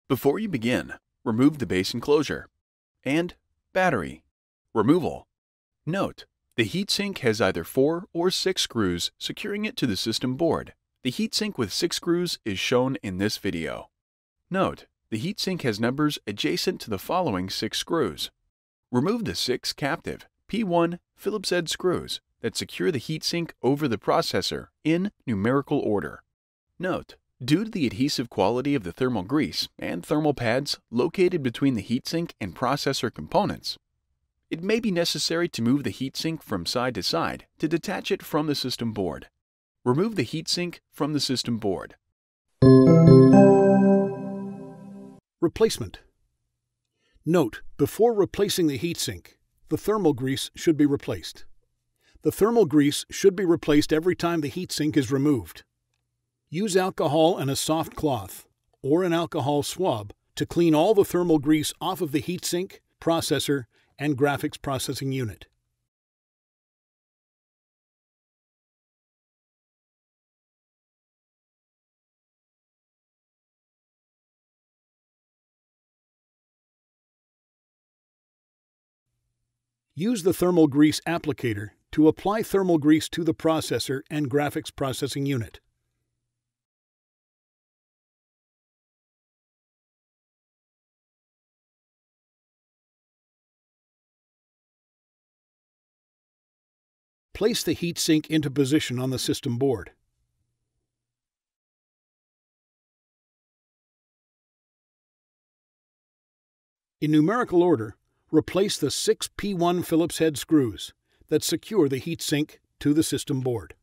Before you begin, remove the base enclosure. And battery. Removal. Note: the heatsink has either 4 or 6 screws securing it to the system board. The heatsink with 6 screws is shown in this video. Note: the heatsink has numbers adjacent to the following 6 screws. Remove the 6 captive P1 Phillips-head screws that secure the heatsink over the processor in numerical order. Note: due to the adhesive quality of the thermal grease and thermal pads located between the heatsink and processor components, it may be necessary to move the heatsink from side to side to detach it from the system board. Remove the heatsink from the system board. Replacement. Note: before replacing the heatsink, the thermal grease should be replaced. The thermal grease should be replaced every time the heatsink is removed. Use alcohol and a soft cloth, or an alcohol swab, to clean all the thermal grease off of the heatsink, processor, and graphics processing unit. Use the thermal grease applicator to apply thermal grease to the processor and graphics processing unit. Place the heatsink into position on the system board. In numerical order, replace the 6 P1 Phillips-head screws that secure the heatsink to the system board.